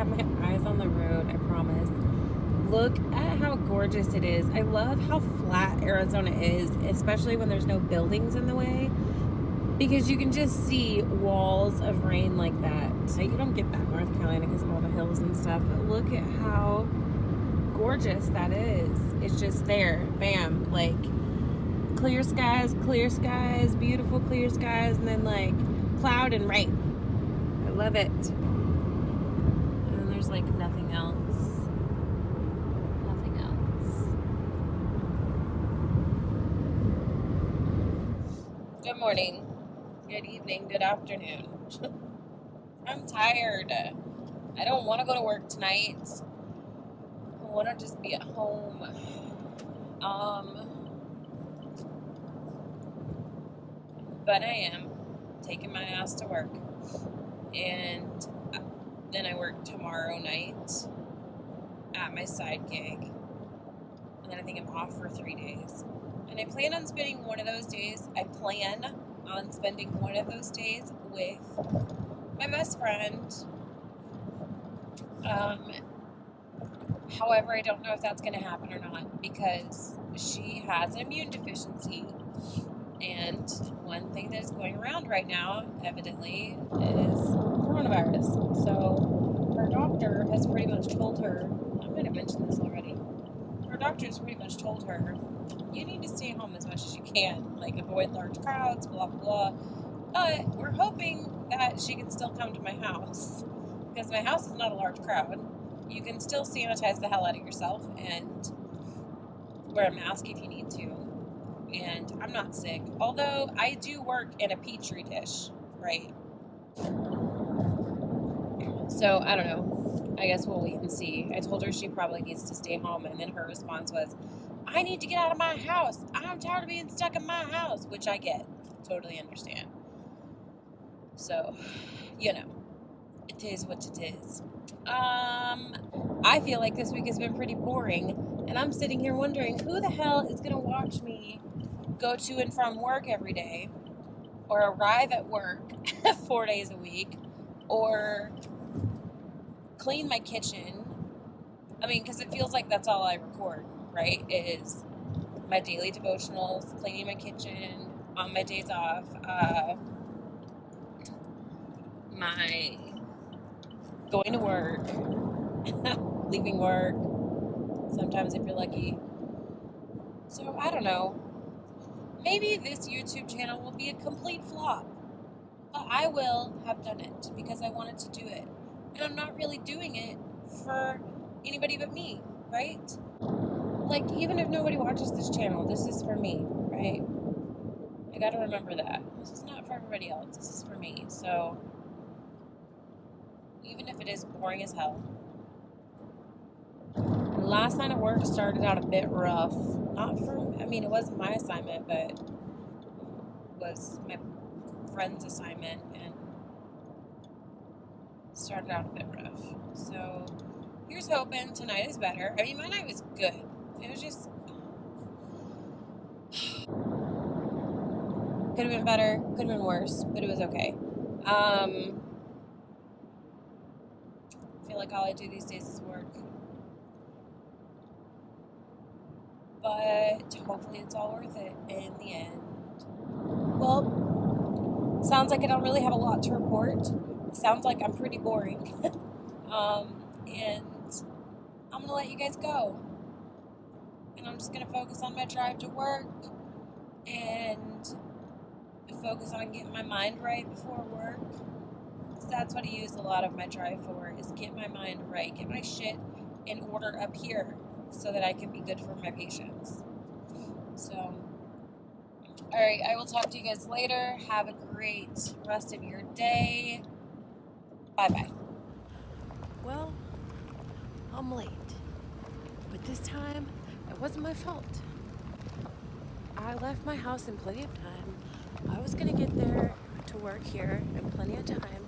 have my eyes on the road, I promise. Look at how gorgeous it is. I love how flat Arizona is, especially when there's no buildings in the way, because you can just see walls of rain like that. So you don't get that in North Carolina because of all the hills and stuff, but look at how gorgeous that is. It's just there, bam, like clear skies, beautiful clear skies, and then like cloud and rain. I love it. And then there's like nothing else. Good morning, good evening, good afternoon. I'm tired. I don't want to go to work tonight. I want to just be at home. But I am taking my ass to work. And then I work tomorrow night at my side gig. And then I think I'm off for 3 days. And I plan on spending one of those days with my best friend. However, I don't know if that's going to happen or not because she has an immune deficiency. And one thing that is going around right now, evidently, is coronavirus. So her doctor has pretty much told her, I might have mentioned this already, her doctor has pretty much told her, you need to stay home as much as you can, like avoid large crowds, blah, blah, blah. But we're hoping that she can still come to my house because my house is not a large crowd. You can still sanitize the hell out of yourself and wear a mask if you need to. And I'm not sick, although I do work in a petri dish, right? So I don't know. I guess we'll wait and see. I told her she probably needs to stay home, and then her response was, I need to get out of my house. I'm tired of being stuck in my house, which I get. Totally understand. So, you know, it is what it is. I feel like this week has been pretty boring, and I'm sitting here wondering who the hell is going to watch me go to and from work every day, or arrive at work 4 days a week, or clean my kitchen. I mean, because it feels like that's all I record, right? Is my daily devotionals, cleaning my kitchen on my days off, my going to work, leaving work, sometimes if you're lucky. So, I don't know. Maybe this YouTube channel will be a complete flop, but I will have done it because I wanted to do it. And I'm not really doing it for anybody but me, right? Like, even if nobody watches this channel, this is for me, right? I gotta remember that. This is not for everybody else. This is for me. So, even if it is boring as hell. And last night at work started out a bit rough. It wasn't my assignment, but it was my friend's assignment, and started out a bit rough. So, here's hoping tonight is better. I mean, my night was good. It was just, could have been better, could have been worse, but it was okay. I feel like all I do these days is work. But hopefully it's all worth it in the end. Well, sounds like I don't really have a lot to report. Sounds like I'm pretty boring. And I'm going to let you guys go. And I'm just going to focus on my drive to work and focus on getting my mind right before work. So that's what I use a lot of my drive for, is get my mind right, get my shit in order up here so that I can be good for my patients. So, all right, I will talk to you guys later. Have a great rest of your day. Bye-bye. Well, I'm late, but this time it wasn't my fault. I left my house in plenty of time. I was gonna get there to work here in plenty of time,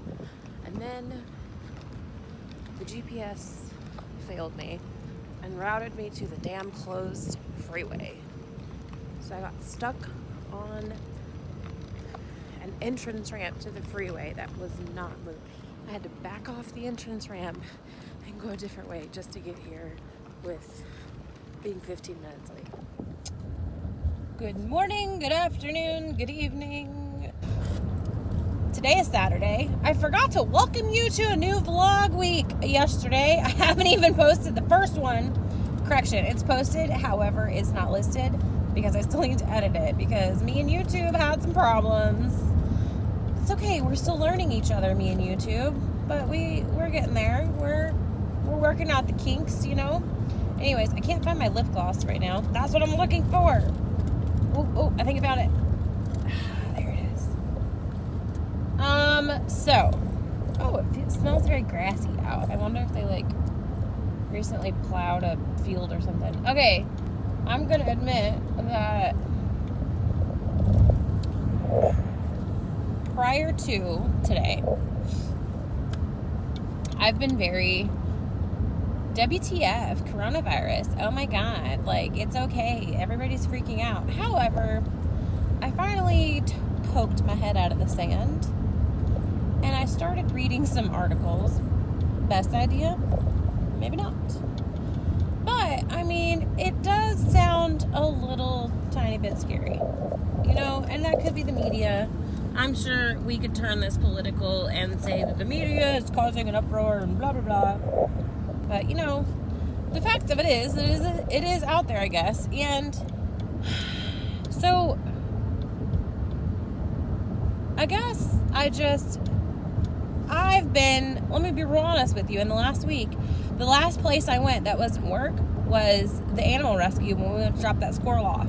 and then the GPS failed me and routed me to the damn closed freeway. So I got stuck on an entrance ramp to the freeway that was not moving. I had to back off the entrance ramp and go a different way just to get here with being 15 minutes late. Good morning, good afternoon, good evening. Today is Saturday. I forgot to welcome you to a new vlog week yesterday. I haven't even posted the first one. Correction, it's posted, however, it's not listed because I still need to edit it because me and YouTube had some problems. It's okay, we're still learning each other, me and YouTube, but we're getting there. We're working out the kinks, you know? Anyways, I can't find my lip gloss right now. That's what I'm looking for. Oh, I think I found it. There it is. It smells very grassy out. I wonder if they recently plowed a field or something. Okay, I'm gonna admit that prior to today, I've been very WTF, coronavirus. Oh my God, it's okay. Everybody's freaking out. However, I finally poked my head out of the sand and I started reading some articles. Best idea? Maybe not. But, I mean, it does sound a little tiny bit scary. You know, and that could be the media. I'm sure we could turn this political and say that the media is causing an uproar and blah, blah, blah. But, you know, the fact of it is out there, I guess. And so, I guess let me be real honest with you, in the last week, the last place I went that wasn't work was the animal rescue when we went to drop that squirrel off.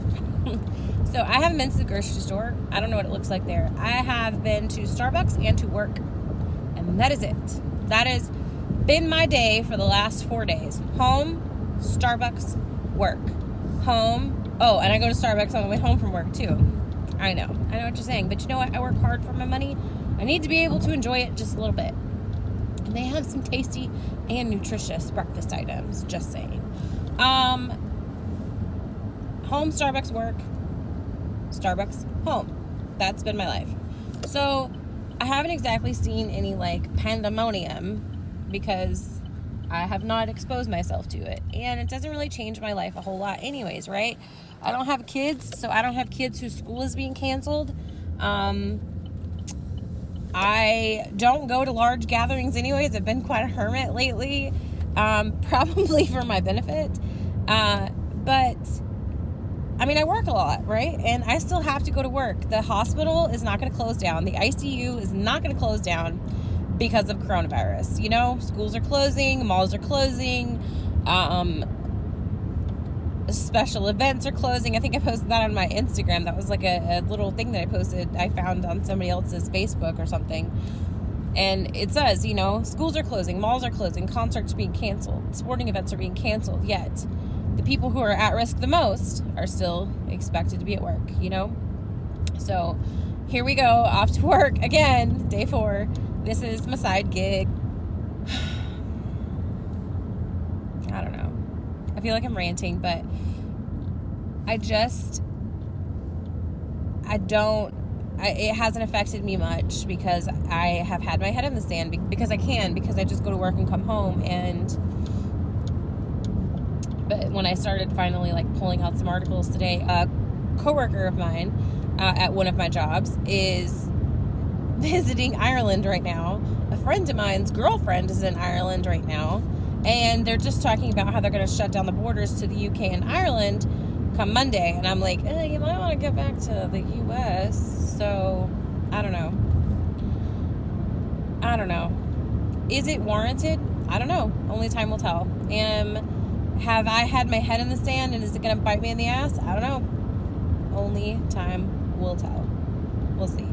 So I haven't been to the grocery store. I don't know what it looks like there. I have been to Starbucks and to work. And that is it. That has been my day for the last 4 days. Home, Starbucks, work. Home. Oh, and I go to Starbucks on the way home from work too. I know what you're saying. But you know what? I work hard for my money. I need to be able to enjoy it just a little bit. And they have some tasty and nutritious breakfast items. Just saying. Home, Starbucks, work. Starbucks, home. That's been my life. So I haven't exactly seen any pandemonium because I have not exposed myself to it. And it doesn't really change my life a whole lot anyways, right? I don't have kids, so I don't have kids whose school is being canceled. I don't go to large gatherings anyways. I've been quite a hermit lately, probably for my benefit. But I mean, I work a lot, right? And I still have to go to work. The hospital is not going to close down. The ICU is not going to close down because of coronavirus. You know, schools are closing, malls are closing, special events are closing. I think I posted that on my Instagram. That was a little thing that I found on somebody else's Facebook or something. And it says, you know, schools are closing, malls are closing, concerts are being canceled, sporting events are being canceled, yet the people who are at risk the most are still expected to be at work, you know? So here we go, off to work again, day 4. This is my side gig. I don't know. I feel like I'm ranting, but it hasn't affected me much because I have had my head in the sand because I just go to work and come home. But when I started finally pulling out some articles today, a coworker of mine at one of my jobs is visiting Ireland right now. A friend of mine's girlfriend is in Ireland right now, and they're just talking about how they're going to shut down the borders to the UK and Ireland come Monday. And I'm like, you might want to get back to the US. So I don't know. Is it warranted? I don't know. Only time will tell. Have I had my head in the sand, and is it going to bite me in the ass? I don't know. Only time will tell. We'll see.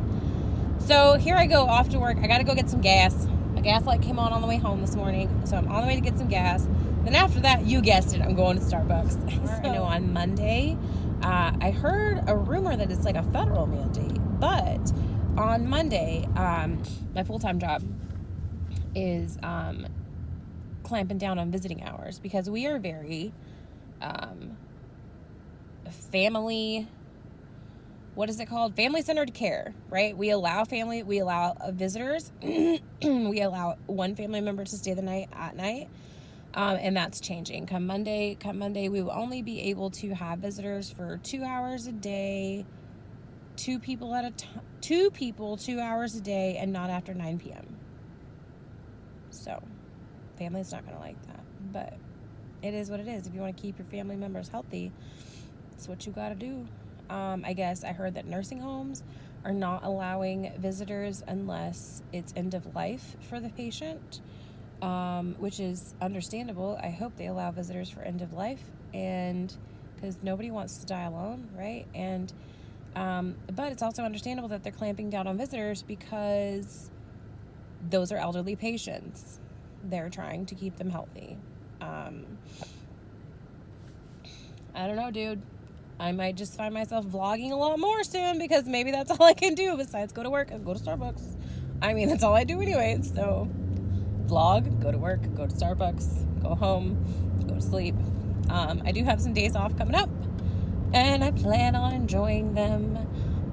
So here I go off to work. I got to go get some gas. My gas light came on the way home this morning, so I'm on the way to get some gas. Then after that, you guessed it, I'm going to Starbucks. So on Monday, I heard a rumor that it's a federal mandate, but on Monday, my full-time job is clamping down on visiting hours because we are very family what is it called? Family-centered care, right? We allow visitors. We allow one family member to stay the night at night. And that's changing. Come Monday, we will only be able to have visitors for 2 hours a day, 2 people at a time, 2 people, 2 hours a day, and not after 9 p.m. So, family's not going to like that, but it is what it is. If you want to keep your family members healthy, that's what you got to do. I guess I heard that nursing homes are not allowing visitors unless it's end of life for the patient, which is understandable. I hope they allow visitors for end of life, and because nobody wants to die alone, right? And but it's also understandable that they're clamping down on visitors because those are elderly patients. They're trying to keep them healthy. I don't know, dude. I might just find myself vlogging a lot more soon because maybe that's all I can do besides go to work and go to Starbucks. I mean, that's all I do anyway. So vlog, go to work, go to Starbucks, go home, go to sleep. I do have some days off coming up, and I plan on enjoying them.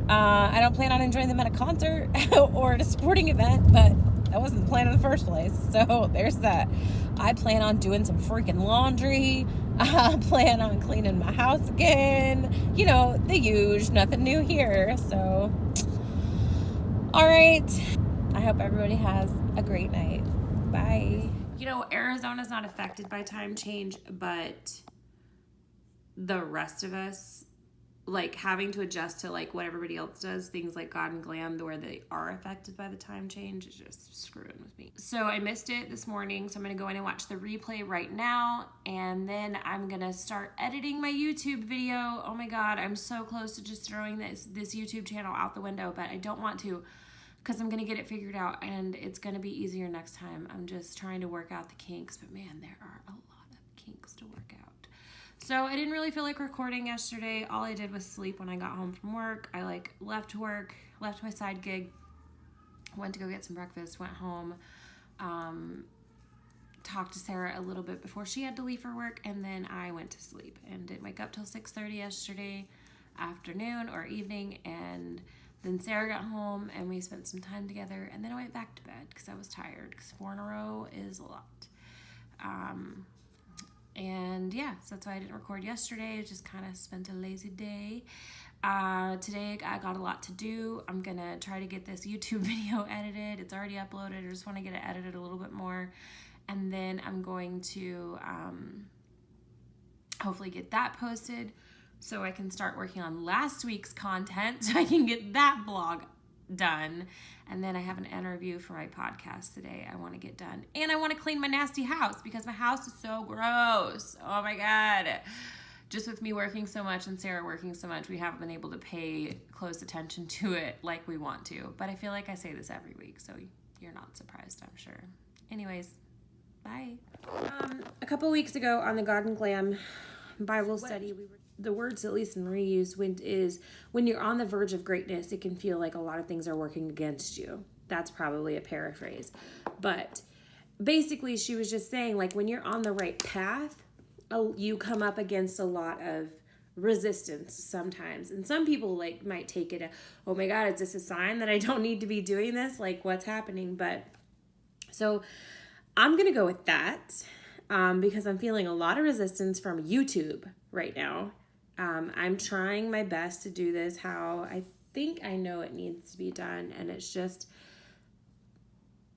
I don't plan on enjoying them at a concert or at a sporting event, but that wasn't the plan in the first place. So there's that. I plan on doing some freaking laundry. I plan on cleaning my house again. You know, the huge, nothing new here. So, all right. I hope everybody has a great night. Bye. You know, Arizona's not affected by time change, but the rest of us, like, having to adjust to like what everybody else does, things like God and Glam, where they are affected by the time change, is just screwing with me. So I missed it this morning, so I'm gonna go in and watch the replay right now, and then I'm gonna start editing my YouTube video. Oh my God, I'm so close to just throwing this YouTube channel out the window, but I don't want to, because I'm gonna get it figured out, and it's gonna be easier next time. I'm just trying to work out the kinks, but man, there are a lot of kinks to work out. So I didn't really feel like recording yesterday. All I did was sleep when I got home from work. I left work, left my side gig, went to go get some breakfast, went home, talked to Sarah a little bit before she had to leave for work, and then I went to sleep and didn't wake up till 6:30 yesterday afternoon or evening, and then Sarah got home and we spent some time together, and then I went back to bed because I was tired, because 4 in a row is a lot. And yeah, so that's why I didn't record yesterday. I just kind of spent a lazy day. Today I got a lot to do. I'm gonna try to get this YouTube video edited. It's already uploaded. I just want to get it edited a little bit more, and then I'm going to hopefully get that posted so I can start working on last week's content so I can get that blog done. And then I have an interview for my podcast today I want to get done. And I want to clean my nasty house because my house is so gross. Oh my God. Just with me working so much and Sarah working so much, we haven't been able to pay close attention to it like we want to. But I feel like I say this every week, so you're not surprised, I'm sure. Anyways, bye. A couple weeks ago on the God and Glam Bible study, the words that Lisa Marie used is, when you're on the verge of greatness, it can feel like a lot of things are working against you. That's probably a paraphrase. But basically, she was just saying, like, when you're on the right path, you come up against a lot of resistance sometimes. And some people, like, might take it, oh my God, is this a sign that I don't need to be doing this? Like, what's happening? But so I'm going to go with that because I'm feeling a lot of resistance from YouTube right now. I'm trying my best to do this how I think I know it needs to be done, and it's just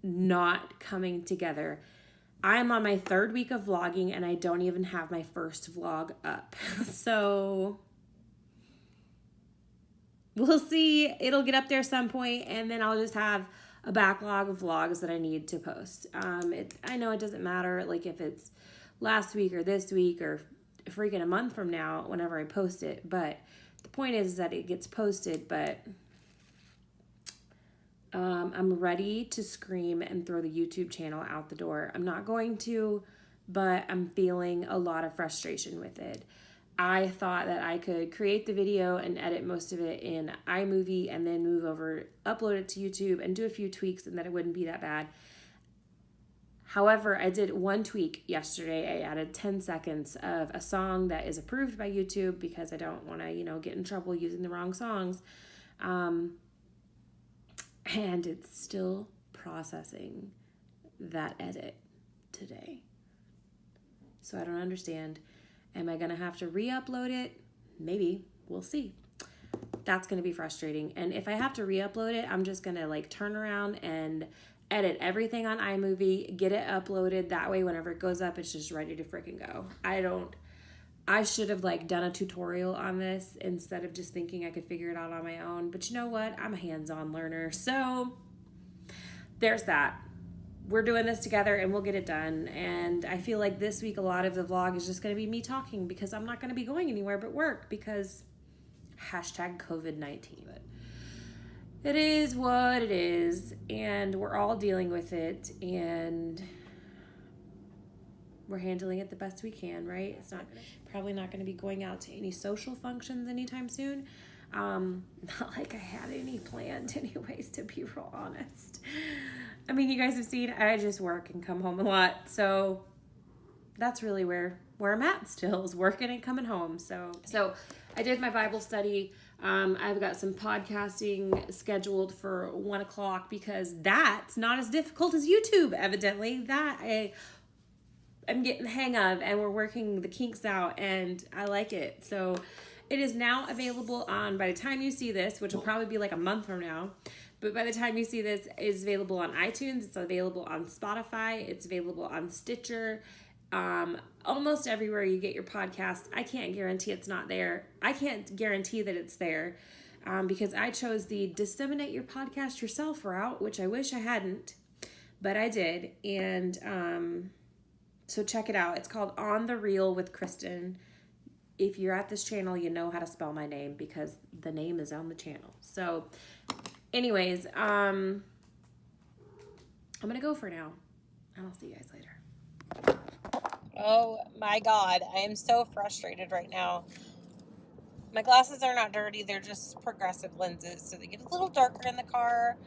not coming together. I'm on my 3rd week of vlogging, and I don't even have my first vlog up. So we'll see. It'll get up there some point, and then I'll just have a backlog of vlogs that I need to post. I know it doesn't matter, like, if it's last week or this week or freaking a month from now whenever I post it, but the point is that it gets posted. But I'm ready to scream and throw the YouTube channel out the door. I'm not going to, but I'm feeling a lot of frustration with it. I thought that I could create the video and edit most of it in iMovie and then move over, upload it to YouTube and do a few tweaks, and that it wouldn't be that bad. However, I did one tweak yesterday. I added 10 seconds of a song that is approved by YouTube because I don't want to, get in trouble using the wrong songs. And it's still processing that edit today. So I don't understand. Am I going to have to re-upload it? Maybe. We'll see. That's going to be frustrating. And if I have to re-upload it, I'm just going to turn around and edit everything on iMovie, get it uploaded. That way, whenever it goes up, it's just ready to freaking go. I should have done a tutorial on this instead of just thinking I could figure it out on my own. But you know what? I'm a hands-on learner. So there's that. We're doing this together and we'll get it done. And I feel like this week a lot of the vlog is just going to be me talking because I'm not going to be going anywhere but work because #COVID-19. It is what it is, and we're all dealing with it, and we're handling it the best we can, right? It's probably not going to be going out to any social functions anytime soon. Not like I had any planned anyways, to be real honest. I mean, you guys have seen I just work and come home a lot, so that's really where I'm at still, is working and coming home. So I did my Bible study. I've got some podcasting scheduled for 1 o'clock because that's not as difficult as YouTube, evidently. That I'm getting the hang of, and we're working the kinks out, and I like it. So it is now available on, by the time you see this, which will probably be a month from now, but by the time you see this, it's available on iTunes, it's available on Spotify, it's available on Stitcher, almost everywhere you get your podcast. I can't guarantee it's not there. I can't guarantee that it's there because I chose the disseminate your podcast yourself route, which I wish I hadn't, but I did. And so check it out. It's called On the Reel with Kristen. If you're at this channel, you know how to spell my name because the name is on the channel. So anyways, I'm going to go for now, and I'll see you guys later. Oh my God, I am so frustrated right now. My glasses are not dirty, they're just progressive lenses, so they get a little darker in the car.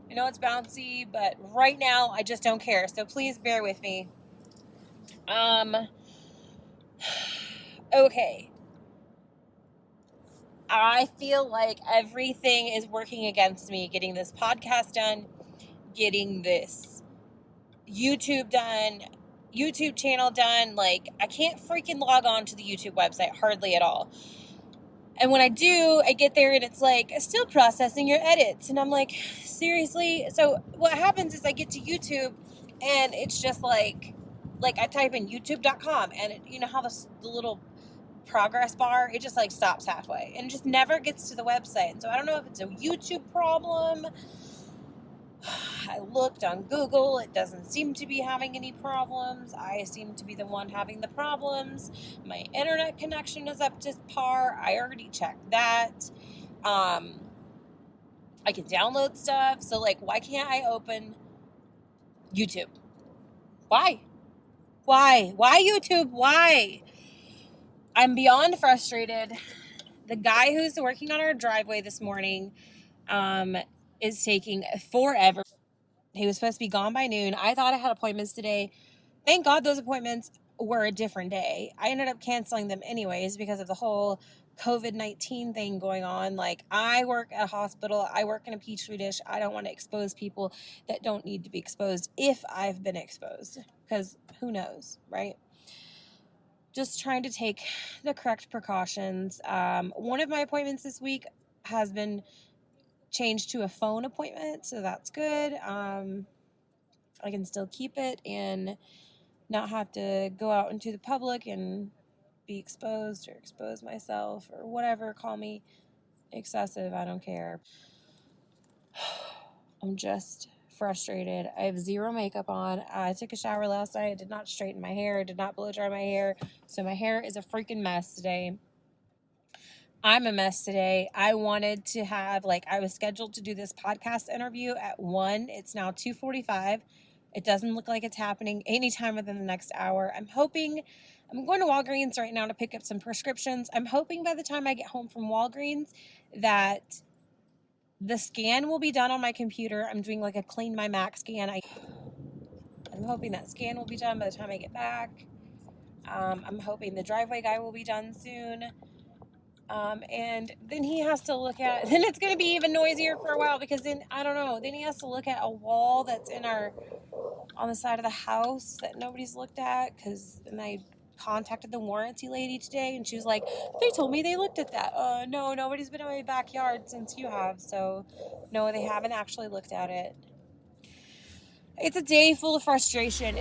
I know it's bouncy, but right now I just don't care, so please bear with me. Okay. I feel like everything is working against me getting this podcast done, getting this YouTube done, YouTube channel done. I can't freaking log on to the YouTube website hardly at all. And when I do, I get there and it's still processing your edits. And I'm like, seriously? So what happens is I get to YouTube and it's just I type in youtube.com and you know how the little progress bar, it just stops halfway and it just never gets to the website. And so I don't know if it's a YouTube problem. I looked on Google. It doesn't seem to be having any problems. I seem to be the one having the problems. My internet connection is up to par. I already checked that. I can download stuff. So, why can't I open YouTube? Why? Why YouTube? Why? I'm beyond frustrated. The guy who's working on our driveway this morning is taking forever. He was supposed to be gone by noon. I thought I had appointments today. Thank God those appointments were a different day. I ended up canceling them anyways because of the whole COVID-19 thing going on. I work at a hospital. I work in a petri dish. I don't want to expose people that don't need to be exposed if I've been exposed, because who knows, right? Just trying to take the correct precautions. One of my appointments this week has been changed to a phone appointment, so that's good. I can still keep it and not have to go out into the public and be exposed or expose myself or whatever. Call me excessive, I don't care. I'm just frustrated. I have zero makeup on. I took a shower last night. I did not straighten my hair. I did not blow dry my hair. So my hair is a freaking mess today. I'm a mess today. I wanted to have, I was scheduled to do this podcast interview at 1. It's now 2:45. It doesn't look like it's happening anytime within the next hour. I'm going to Walgreens right now to pick up some prescriptions. I'm hoping by the time I get home from Walgreens that the scan will be done on my computer. I'm doing a Clean My Mac scan. I'm hoping that scan will be done by the time I get back. I'm hoping the driveway guy will be done soon. And then he has to look at, then it's going to be even noisier for a while because then, I don't know, then he has to look at a wall that's on the side of the house that nobody's looked at, and I contacted the warranty lady today and she was like, they told me they looked at that. No, nobody's been in my backyard since you have, so no, they haven't actually looked at it. It's a day full of frustration.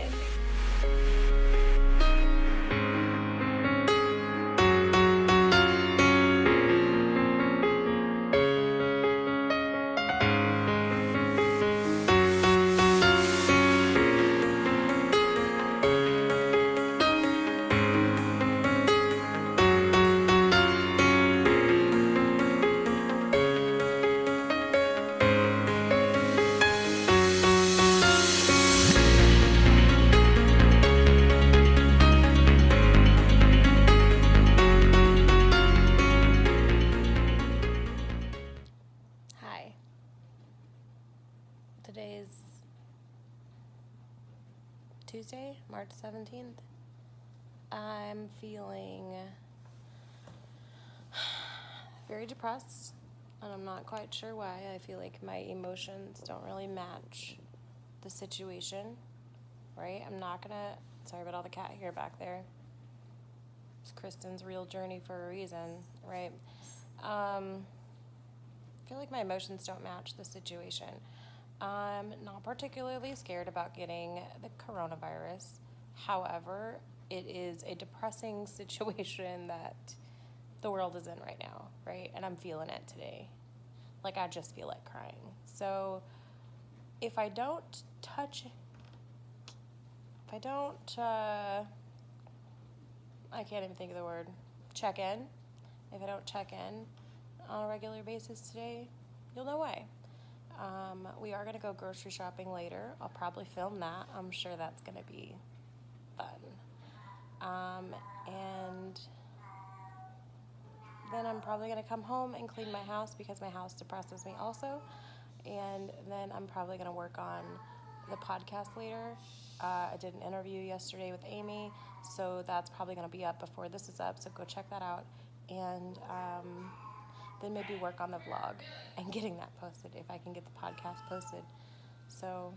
Hi. Today's Tuesday, March 17th. I'm feeling very depressed, and I'm not quite sure why. I feel like my emotions don't really match the situation, right? Sorry about all the cat hair back there. It's Kristen's real journey for a reason, right? I feel like my emotions don't match the situation. I'm not particularly scared about getting the coronavirus. However, it is a depressing situation that the world is in right now, right? And I'm feeling it today. Like, I just feel like crying. So if I don't I can't even think of the word, check in. If I don't check in on a regular basis today, you'll know why. We are going to go grocery shopping later. I'll probably film that. I'm sure that's going to be fun. And then I'm probably going to come home and clean my house because my house depresses me also. And then I'm probably going to work on the podcast later. I did an interview yesterday with Amy, so that's probably going to be up before this is up, so go check that out. And then maybe work on the vlog and getting that posted if I can get the podcast posted. So,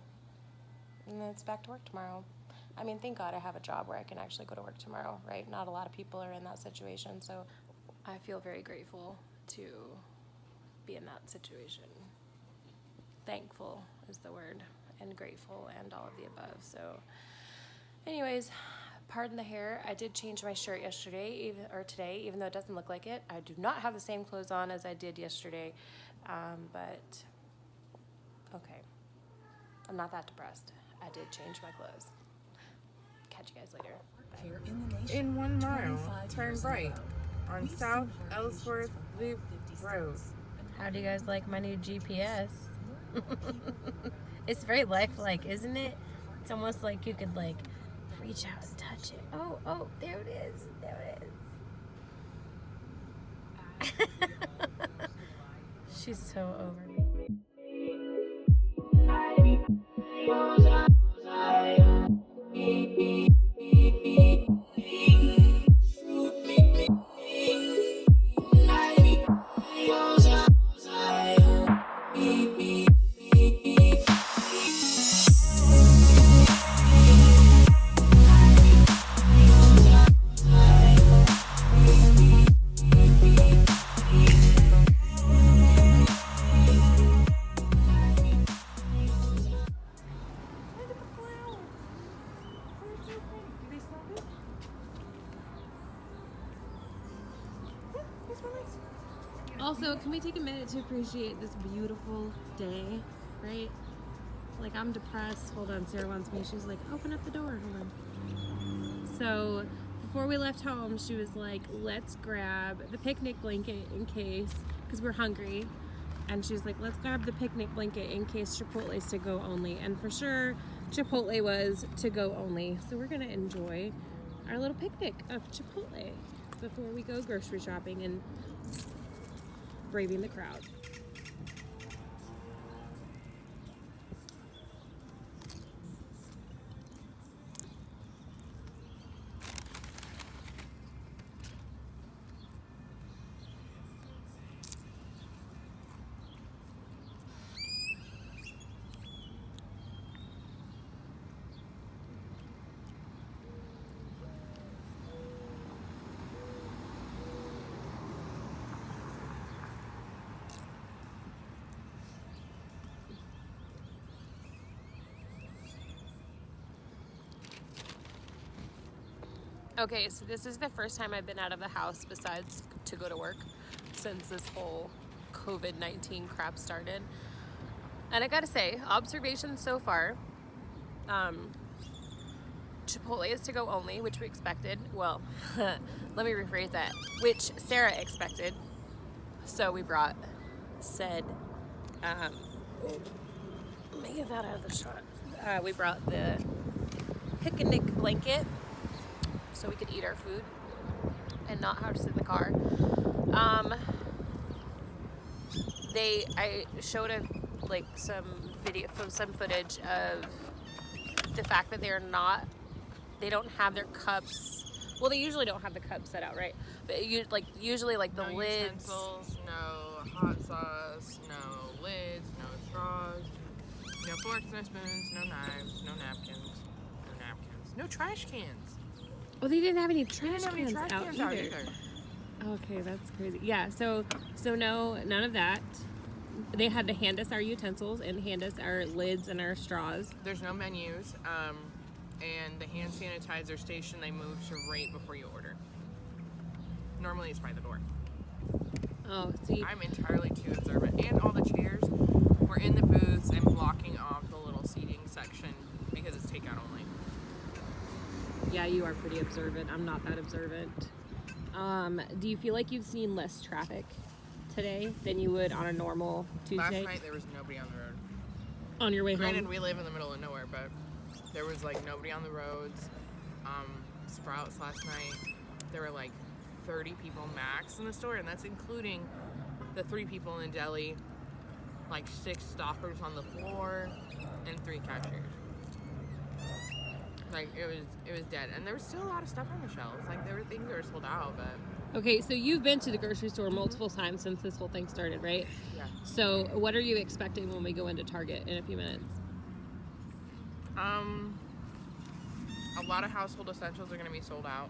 and then it's back to work tomorrow. I mean, thank God I have a job where I can actually go to work tomorrow, right? Not a lot of people are in that situation, so I feel very grateful to be in that situation. Thankful is the word, and grateful, and all of the above. So, anyways, pardon the hair. I did change my shirt today, even though it doesn't look like it. I do not have the same clothes on as I did yesterday, but okay. I'm not that depressed. I did change my clothes. Catch you guys later. Bye. In 1 mile, turn right on South Ellsworth Loop Road. How do you guys like my new GPS? It's very lifelike, isn't it? It's almost like you could reach out and touch it. Oh, there it is. There it is. She's so over me. Also, can we take a minute to appreciate this beautiful day, right? Like, I'm depressed. Hold on, Sarah wants me. She's like, open up the door. Hold on. So, before we left home, she was like, let's grab the picnic blanket in case, because we're hungry. And she was like, let's grab the picnic blanket in case Chipotle's to go only. And for sure, Chipotle was to go only. So we're going to enjoy our little picnic of Chipotle before we go grocery shopping and braving the crowd. Okay, so this is the first time I've been out of the house besides to go to work since this whole COVID-19 crap started. And I gotta say, observations so far, Chipotle is to go only, which we expected. Well, let me rephrase that, which Sarah expected. So we brought said, let me get that out of the shot. We brought the picnic blanket so we could eat our food and not have to sit in the car. I showed some video from some footage of the fact that they don't have their cups. Well, they usually don't have the cups set out, right? But usually the No lids. utensils, no hot sauce, no lids, no straws, no forks, no spoons, no knives, no napkins, no trash cans. Oh, they didn't have any They trash didn't have any cans trash out cans out either. either. Okay, that's crazy. Yeah, so no, none of that. They had to hand us our utensils and hand us our lids and our straws. There's no menus, and the hand sanitizer station they moved to right before you order. Normally it's by the door. Oh, see, I'm entirely too observant. And all the chairs were in the booths and blocking off the little seating section because it's takeout only. yeah, you are pretty observant. I'm not that observant. Do you feel like you've seen less traffic today than you would on a normal Tuesday? Last night there was nobody on the road. On your way Granted, home? we live in the middle of nowhere, but there was nobody on the roads. Sprouts last night, there were 30 people max in the store, and that's including the 3 people in the deli, 6 stockers on the floor, and 3 cashiers. It was dead, and there was still a lot of stuff on the shelves. There were things that were sold out, but Okay, so you've been to the grocery store multiple times since this whole thing started, right? yeah. So what are you expecting when we go into Target in a few minutes? A lot of household essentials are going to be sold out.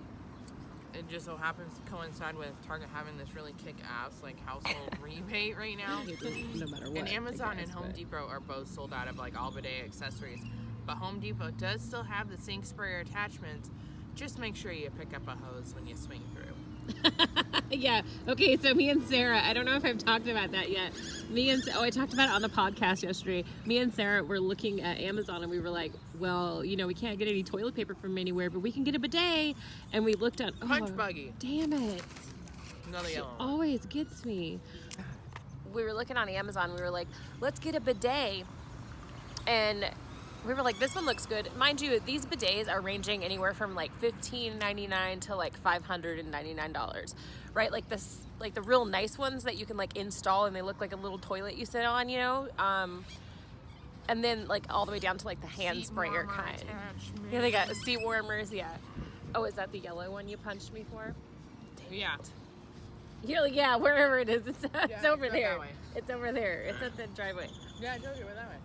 It just so happens to coincide with Target having this really kick-ass household rebate right now. No matter what. And Amazon I and guess, Home but- Depot are both sold out of all bidet accessories. But Home Depot does still have the sink sprayer attachments. Just make sure you pick up a hose when you swing through. Yeah. Okay. So me and Sarah, I don't know if I've talked about that yet. I talked about it on the podcast yesterday. Me and Sarah were looking at Amazon and we were like, well, we can't get any toilet paper from anywhere, but we can get a bidet. And we looked at Punch buggy. Damn it! Another She yellow one. always gets me. We were looking on Amazon. We were like, let's get a bidet, and we were like, this one looks good. Mind you, these bidets are ranging anywhere from $15.99 to $599, right? The real nice ones that you can install and they look like a little toilet you sit on, and then all the way down to the hand Seat sprayer warmer kind. attachment. Yeah, they got seat warmers. Yeah. Oh, is that the yellow one you punched me for? Yeah. You're like, yeah, wherever it is, it's Yeah, over go there. that way. It's over there. It's at the driveway. Yeah, I told you, we're that way.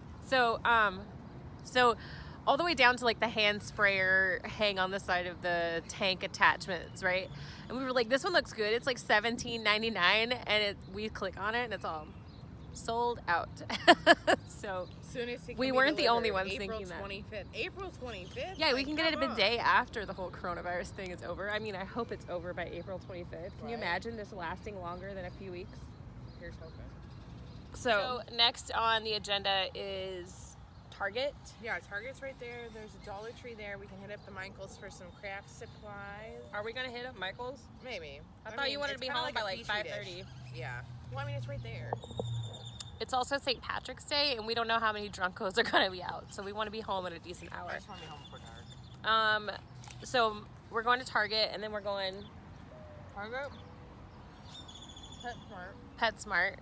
So all the way down to the hand sprayer hang on the side of the tank attachments, right? And we were like, this one looks good. It's $17.99, and we click on it and it's all sold out. So Soonest it can We be weren't the only delivered, ones thinking that. April 25th? yeah, we can get it a come on. bidet after the whole coronavirus thing is over. I mean, I hope it's over by April 25th. Can you Right. imagine this lasting longer than a few weeks? Here's hoping. So next on the agenda is Target. Yeah, Target's right there. There's a Dollar Tree there. We can hit up the Michaels for some craft supplies. Are we gonna hit up Michael's? Maybe. I thought you wanted to it's be kinda home by a like Petri 5:30. dish. Yeah. Well, I mean, it's right there. It's also St. Patrick's Day, and we don't know how many drunkos are gonna be out, so we want to be home at a decent I hour. just want to be home before dark. So we're going to Target, and then we're going Target, PetSmart, PetSmart,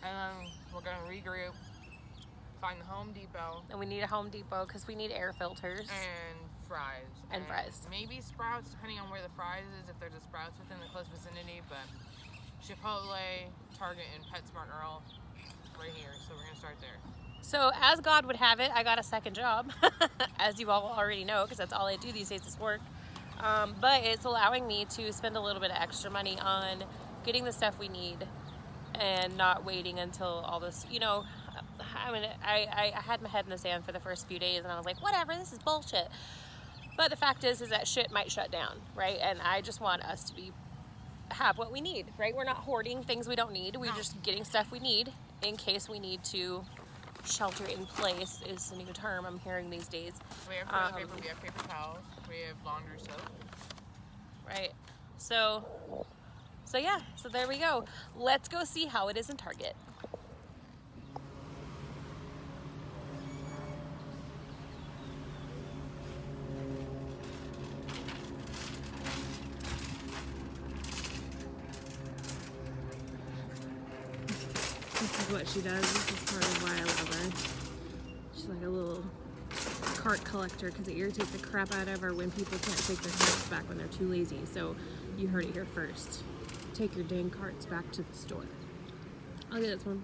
and then we're going to regroup, find the Home Depot, and we need a Home Depot because we need air filters. and Fry's. And Fry's. Maybe Sprouts, depending on where the Fry's is, if there's a Sprouts within the close vicinity, but Chipotle, Target, and PetSmart are all right here, so we're going to start there. So as God would have it, I got a second job, as you all already know, because that's all I do these days is work. But it's allowing me to spend a little bit of extra money on getting the stuff we need and not waiting until all this, I mean, I had my head in the sand for the first few days and I was like, whatever, this is bullshit. But the fact is that shit might shut down, right? And I just want us to have what we need, right? We're not hoarding ththings we don't need. We're just getting stuff we need in case we need to shelter in place is the new term I'm hearing these days. We have toilet paper, we have paper towels, we have laundry soap. Right. So yeah, so there we go. Let's go see how it is in Target. This is what she does. This is part of why I love her. She's like a little cart collector because it irritates the crap out of her when people can't take their carts back when they're too lazy. So you heard it here first. Take your dang carts back to the store. I'll get this one.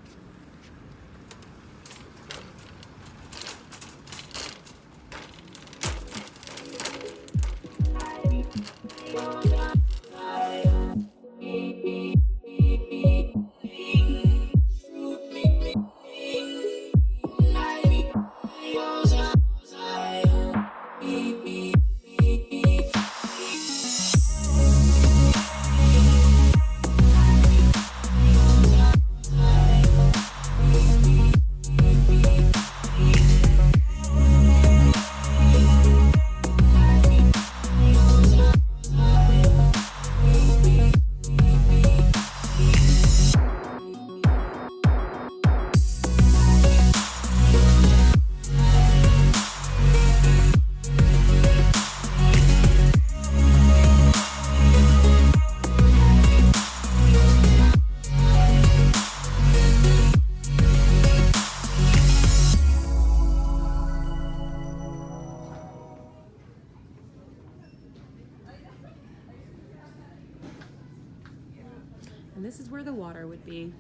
And this is where the water would be.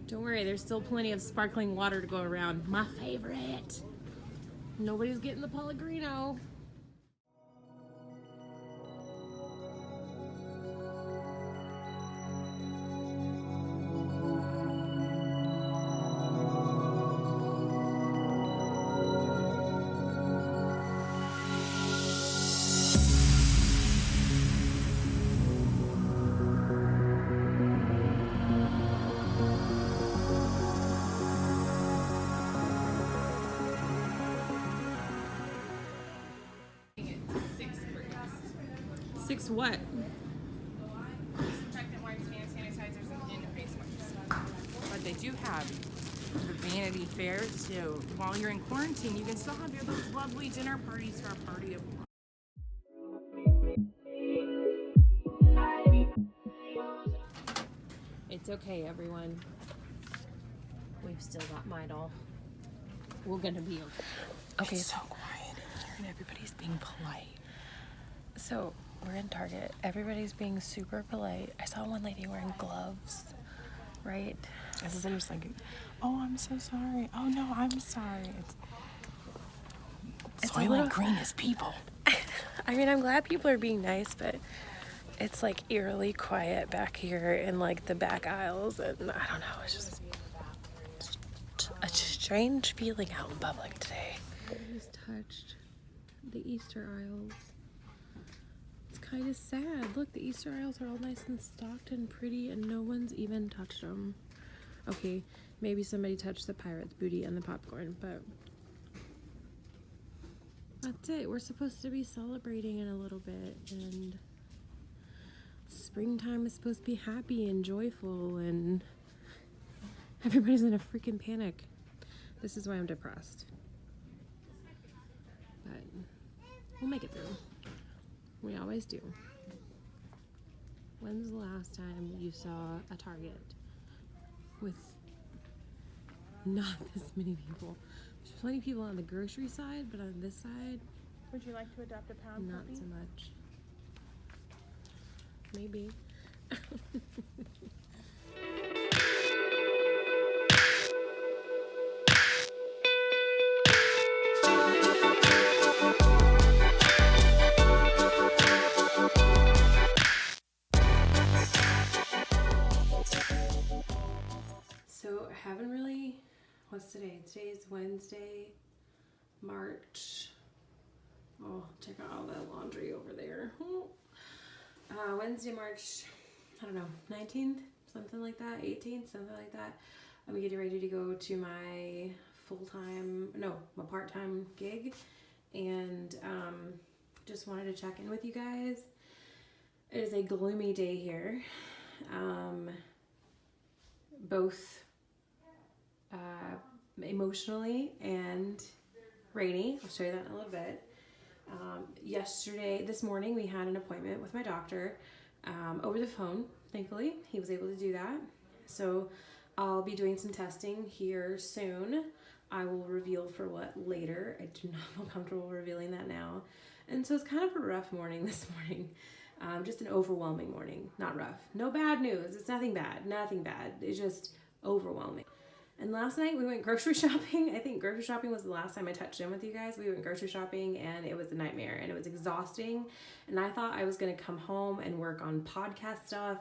Don't worry, there's still plenty of sparkling water to go around. My favorite. Nobody's getting the Pellegrino. Six what? Disinfectant wipes, hand sanitizers, and face wipes. But they do have the Vanity Fair, so while you're in quarantine, you can still have those lovely dinner parties for a party of one. It's okay, everyone. We've still got Midol. We're gonna be okay. Okay, It's so quiet in here, and everybody's being polite. so we're in Target. Everybody's being super polite. I saw one lady wearing gloves, right? Everybody's like, "Oh, I'm so sorry. Oh no, I'm sorry." It's a Soylent little- Green is people. I mean, I'm glad people are being nice, but it's like eerily quiet back here in like the back aisles, and I don't know, it's just a strange feeling out in public today. I just touched the Easter aisles. It's kind of sad. Look, the Easter aisles are all nice and stocked and pretty, and no one's even touched them. Okay, maybe somebody touched the pirate's booty and the popcorn, but that's it. We're supposed to be celebrating in a little bit, and springtime is supposed to be happy and joyful, and everybody's in a freaking panic. This is why I'm depressed. But we'll make it through. We always do. When's the last time you saw a Target with not this many people? There's plenty of people on the grocery side, but on this side, Would you like to adopt a pound not puppy? so much. Maybe. So today? Today's Wednesday, March. Oh, check out all that laundry over there. Wednesday, March, I don't know, 19th, something like that, 18th, something like that. I'm getting ready to go to my my part-time gig, and just wanted to check in with you guys. It is a gloomy day here, both emotionally and rainy. I'll show you that in a little bit. This morning, we had an appointment with my doctor over the phone. Thankfully, he was able to do that. So I'll be doing some testing here soon. I will reveal for what later. I do not feel comfortable revealing that now. And so it's kind of a rough morning this morning. Just an overwhelming morning. Not rough. No bad news. It's nothing bad. Nothing bad. It's just overwhelming. And last night we went grocery shopping. I think grocery shopping was the last time I touched in with you guys. We went grocery shopping and it was a nightmare and it was exhausting. And I thought I was going to come home and work on podcast stuff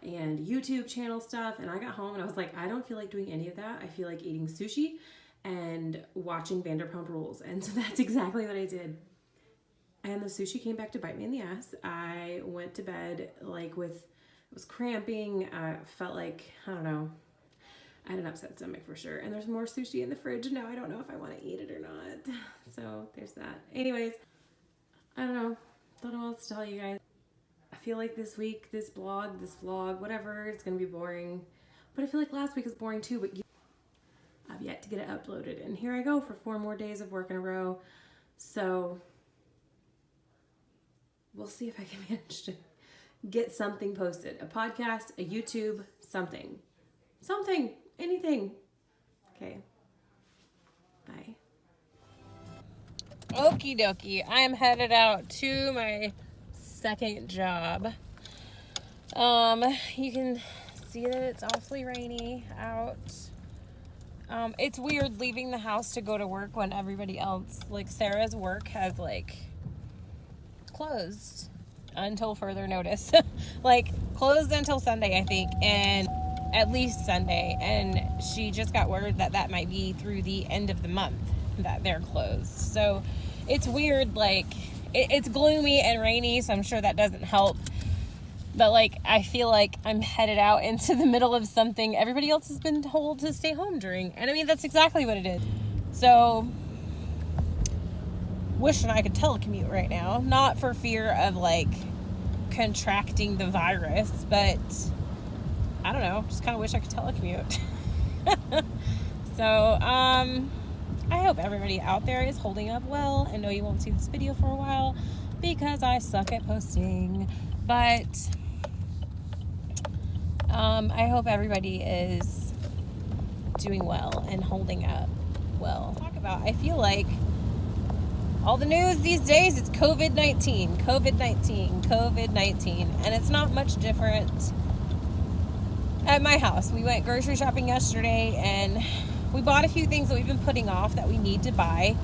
and YouTube channel stuff. And I got home and I was like, I don't feel like doing any of that. I feel like eating sushi and watching Vanderpump Rules. And so that's exactly what I did. And the sushi came back to bite me in the ass. I went to bed it was cramping. I felt like, I don't know. I had an upset stomach for sure. And there's more sushi in the fridge now. I don't know if I want to eat it or not. So there's that. Anyways, I don't know what else to tell you guys. I feel like this week, this vlog, whatever, it's going to be boring. But I feel like last week was boring too, but I've yet to get it uploaded. And here I go for 4 more days of work in a row. So we'll see if I can manage to get something posted. A podcast, a YouTube, something. Anything. Okay. Bye. Okie dokie. I am headed out to my second job. You can see that it's awfully rainy out. It's weird leaving the house to go to work when everybody else, like Sarah's work, has closed until further notice. Closed until Sunday, I think, and at least Sunday, and she just got word that might be through the end of the month that they're closed. So it's weird, it's gloomy and rainy, so I'm sure that doesn't help, but I feel like I'm headed out into the middle of something everybody else has been told to stay home during, and I mean that's exactly what it is. So wishing I could telecommute right now, not for fear of contracting the virus, but I don't know, just kind of wish I could telecommute. So, I hope everybody out there is holding up well. I know you won't see this video for a while because I suck at posting, but I hope everybody is doing well and holding up well. I feel like all the news these days is COVID-19, and it's not much different at my house. We went grocery shopping yesterday and we bought a few things that we've been putting off that we need to buy,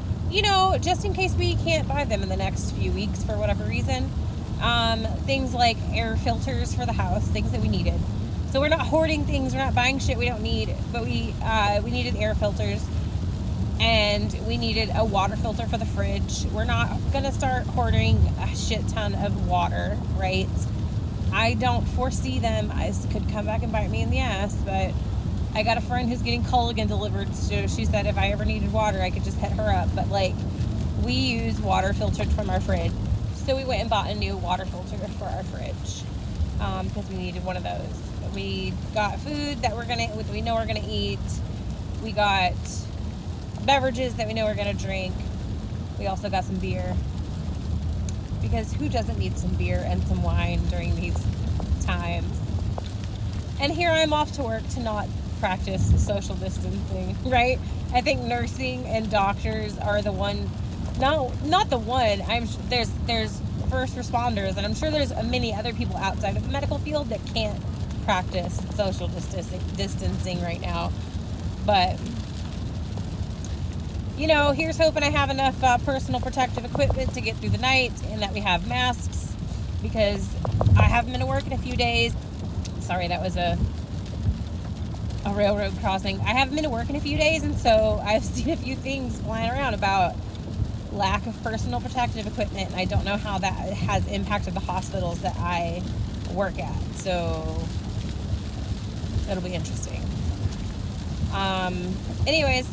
just in case we can't buy them in the next few weeks for whatever reason. Things like air filters for the house, things that we needed. So we're not hoarding things, we're not buying shit we don't need, but we needed air filters and we needed a water filter for the fridge. We're not gonna start hoarding a shit ton of water, right? I don't foresee them. It could come back and bite me in the ass, but I got a friend who's getting Culligan delivered, so she said if I ever needed water, I could just hit her up. But we use water filtered from our fridge, so we went and bought a new water filter for our fridge because we needed one of those. We got food that we know we're gonna eat. We got beverages that we know we're gonna drink. We also got some beer, because who doesn't need some beer and some wine during these times? And here I'm off to work to not practice social distancing, right? I think nursing and doctors are the one, not the one. There's first responders, and I'm sure there's many other people outside of the medical field that can't practice social distancing right now. But here's hoping I have enough personal protective equipment to get through the night, and that we have masks, because I haven't been to work in a few days. Sorry, that was a a railroad crossing. I haven't been to work in a few days, and so I've seen a few things flying around about lack of personal protective equipment, and I don't know how that has impacted the hospitals that I work at. So it'll be interesting. Anyways,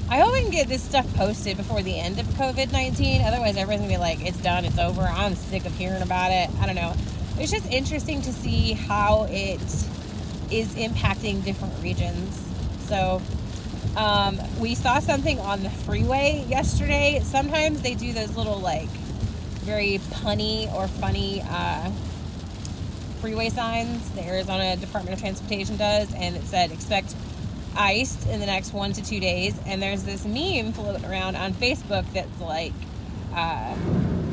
I hope we can get this stuff posted before the end of COVID-19. Otherwise, everyone's gonna be like, it's done, it's over. I'm sick of hearing about it. I don't know. It's just interesting to see how it is impacting different regions. So, we saw something on the freeway yesterday. Sometimes they do those little, like, very punny or funny freeway signs. The Arizona Department of Transportation does, and it said, expect ice in the next 1 to 2 days. And there's this meme floating around on Facebook that's like,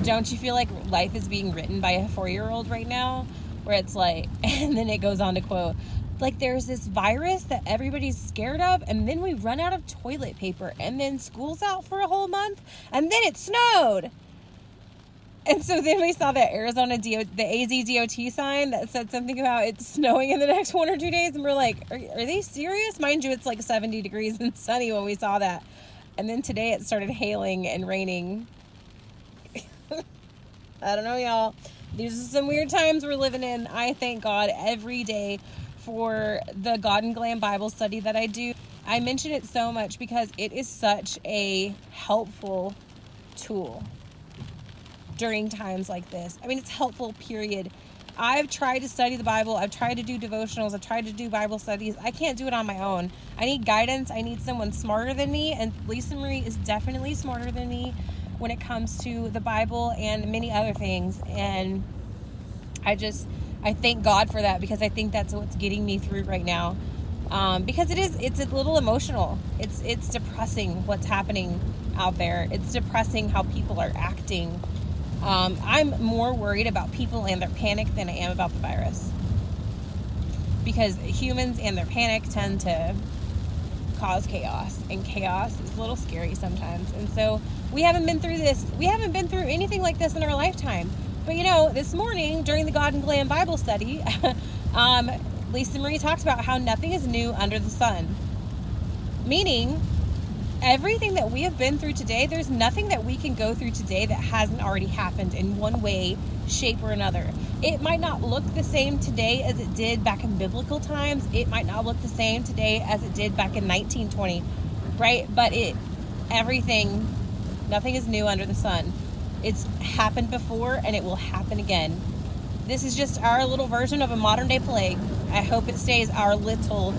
don't you feel like life is being written by a 4-year-old right now? Where it's like, and then it goes on to quote, like, there's this virus that everybody's scared of, and then we run out of toilet paper, and then school's out for a whole month, and then it snowed. And so then we saw the Arizona the AZ DOT sign that said something about it's snowing in the next 1 or 2 days, and we're like, are they serious? Mind you, it's like 70 degrees and sunny when we saw that. And then today it started hailing and raining. I don't know, y'all. These are some weird times we're living in. I thank God every day for the God and Glam Bible study that I do. I mention it so much because it is such a helpful tool during times like this. I mean, it's helpful, period. I've tried to study the Bible. I've tried to do devotionals. I've tried to do Bible studies. I can't do it on my own. I need guidance. I need someone smarter than me. And Lisa Marie is definitely smarter than me when it comes to the Bible and many other things. And I thank God for that, because I think that's what's getting me through right now. Because it's a little emotional. It's depressing what's happening out there. It's depressing how people are acting. I'm more worried about people and their panic than I am about the virus. Because humans and their panic tend to cause chaos, and chaos is a little scary sometimes. And so we haven't been through this. We haven't been through anything like this in our lifetime. But you know, this morning during the God and Glam Bible study, Lisa Marie talked about how nothing is new under the sun. Meaning, everything that we have been through today, there's nothing that we can go through today that hasn't already happened in one way, shape, or another. It might not look the same today as it did back in biblical times. It might not look the same today as it did back in 1920, right? But nothing is new under the sun. It's happened before, and it will happen again. This is just our little version of a modern day plague. I hope it stays our little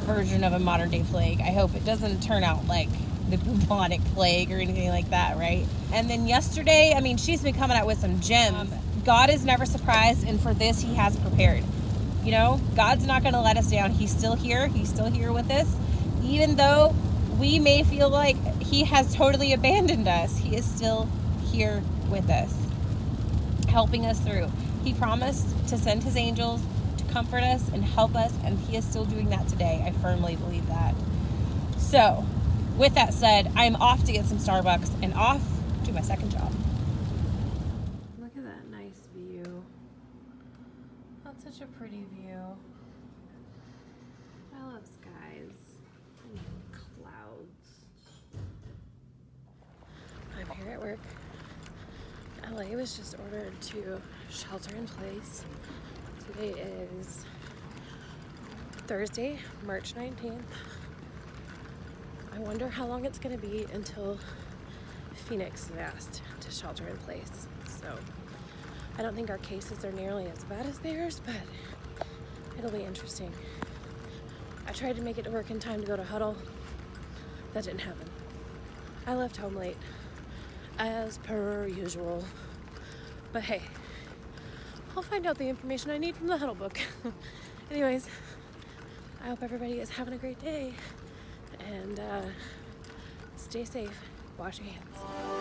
version of a modern day plague. I hope it doesn't turn out like the bubonic plague or anything like that, right? And then yesterday, I mean, she's been coming out with some gems. God is never surprised, and for this, he has prepared. You know, God's not going to let us down. He's still here. He's still here with us. Even though we may feel like he has totally abandoned us, he is still here with us, helping us through. He promised to send his angels to comfort us and help us, and he is still doing that today. I firmly believe that. So, with that said, I'm off to get some Starbucks and off to my second job. Look at that nice view. That's such a pretty view. I love skies and clouds. I'm here at work. LA was just ordered to shelter in place. Today is Thursday, March 19th. I wonder how long it's going to be until Phoenix is asked to shelter in place. So I don't think our cases are nearly as bad as theirs, but it'll be interesting. I tried to make it to work in time to go to Huddle. That didn't happen. I left home late, as per usual. But hey, I'll find out the information I need from the Huddle book. Anyways, I hope everybody is having a great day, and stay safe. Wash your hands.